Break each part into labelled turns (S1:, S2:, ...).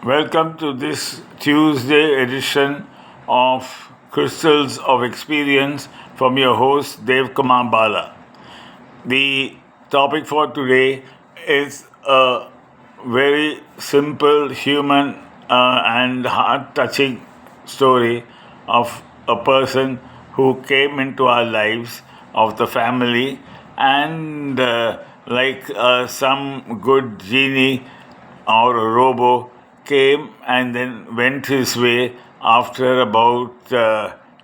S1: Welcome to this Tuesday edition of Crystals of Experience from your host Kumar Bala. The topic for today is a very simple, human, and heart touching story of a person who came into our lives, of the family, and some good genie or a robo came and then went his way after about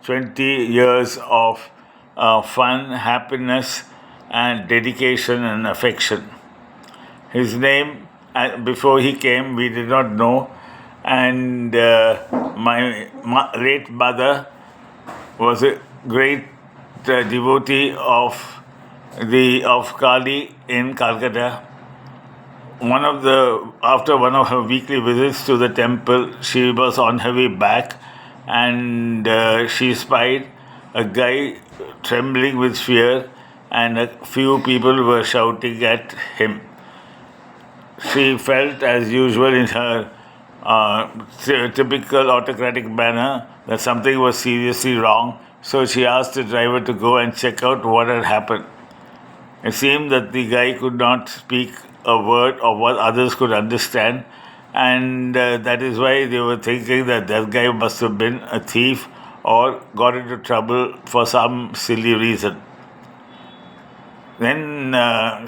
S1: 20 years of fun, happiness, and dedication and affection. His name, before he came, we did not know, and my late mother was a great devotee of Kali in Calcutta. After one of her weekly visits to the temple, she was on her way back, and she spied a guy trembling with fear, and a few people were shouting at him. She felt, as usual, in her typical autocratic manner, that something was seriously wrong. So she asked the driver to go and check out what had happened. It seemed that the guy could not speak a word of what others could understand, and that is why they were thinking that that guy must have been a thief or got into trouble for some silly reason. Then,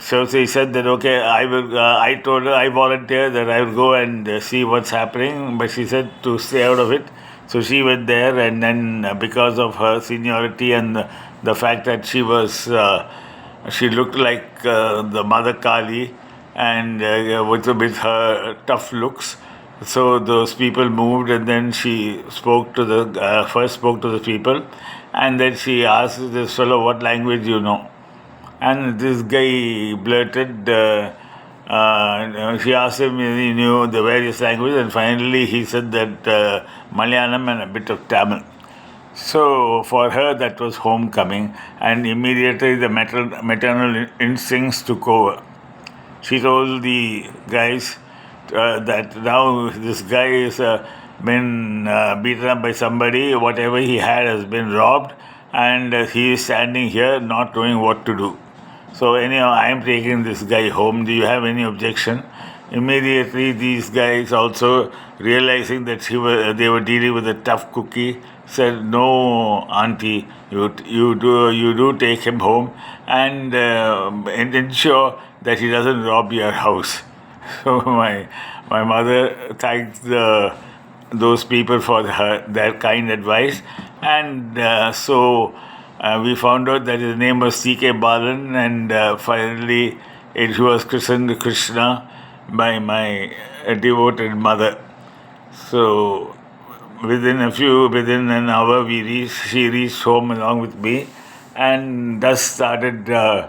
S1: so she said that, okay, I will. I told her, I volunteered that I will go and see what's happening, but she said to stay out of it. So she went there, and then because of her seniority and the fact that she looked like the Mother Kali, and with her tough looks. So those people moved, and then she first spoke to the people, and then she asked this fellow, "What language you know?" And this guy blurted. She asked him if he knew the various languages, and finally he said that Malayalam and a bit of Tamil. So for her, that was homecoming, and immediately the maternal instincts took over. She told the guys that now this guy is been beaten up by somebody, whatever he had has been robbed, and he is standing here not knowing what to do. So anyhow, I am taking this guy home. Do you have any objection? Immediately, these guys also realizing that they were dealing with a tough cookie, said, "No, auntie, you do take him home and ensure that he doesn't rob your house." So my mother thanked those people for their kind advice, and we found out that his name was C.K. Balan, and finally it was christened Krishna by my devoted mother. So within an hour, she reached home along with me, and thus started a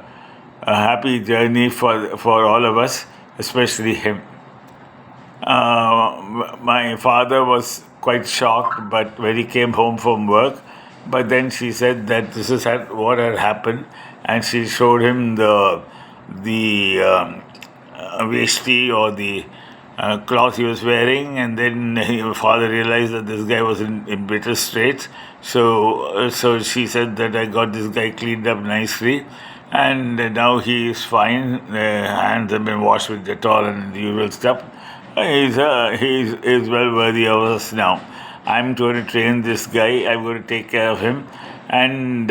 S1: happy journey for all of us, especially him. My father was quite shocked, but when he came home from work, but then she said that this is what had happened, and she showed him the veshti or the cloth he was wearing, and then your father realized that this guy was in bitter straits. So she said that I got this guy cleaned up nicely, and now he is fine. Hands have been washed with Dettol and the usual stuff. He's well worthy of us now. I'm going to train this guy. I'm going to take care of him and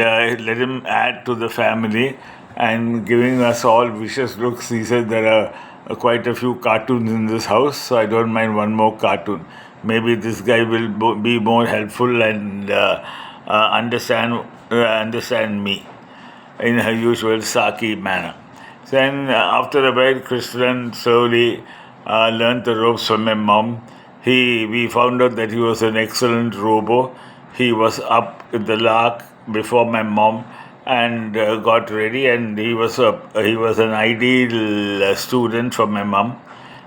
S1: let him add to the family. And giving us all vicious looks, he said there are quite a few cartoons in this house, so I don't mind one more cartoon. Maybe this guy will be more helpful and understand me in her usual Saki manner. Then, after a while, Krishnan slowly learned the ropes from my mom. We found out that he was an excellent robo. He was up in the lark before my mom and got ready, and he was an ideal student for my mom.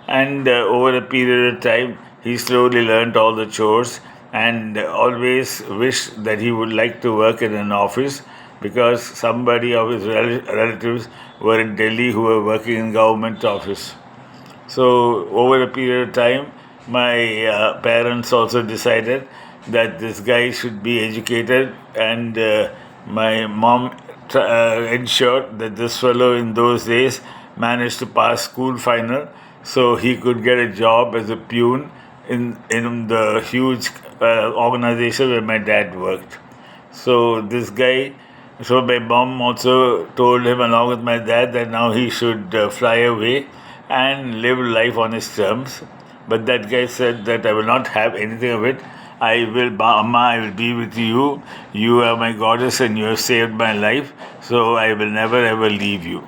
S1: And over a period of time, he slowly learned all the chores and always wished that he would like to work in an office because somebody of his relatives were in Delhi who were working in government office. So over a period of time, my parents also decided that this guy should be educated, and my mom ensured that this fellow in those days managed to pass school final so he could get a job as a peon in the huge organization where my dad worked. So this guy, so my mom also told him along with my dad that now he should fly away and live life on his terms. But that guy said that I will not have anything of it. I will, Amma, I will be with you. You are my goddess and you have saved my life. So I will never ever leave you.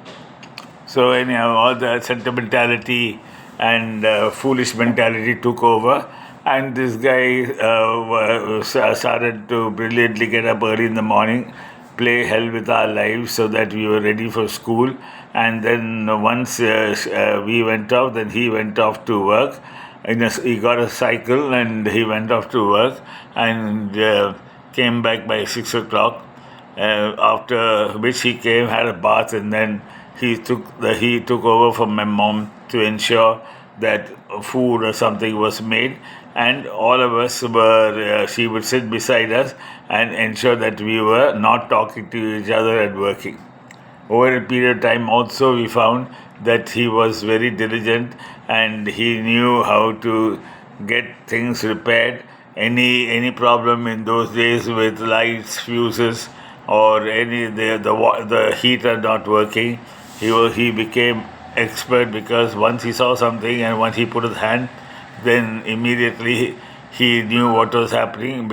S1: So anyhow, all the sentimentality and foolish mentality took over, and this guy started to brilliantly get up early in the morning, play hell with our lives so that we were ready for school. And then once we went off, then he went off to work. He got a cycle and he went off to work and came back by 6 o'clock. After which he came, had a bath, and then he took over from my mom to ensure that food or something was made, and all of us were. She would sit beside us and ensure that we were not talking to each other and working. Over a period of time, also we found that he was very diligent and he knew how to get things repaired. Any problem in those days with lights, fuses, or any the heater not working, he became expert because once he saw something and once he put his hand, then immediately he knew what was happening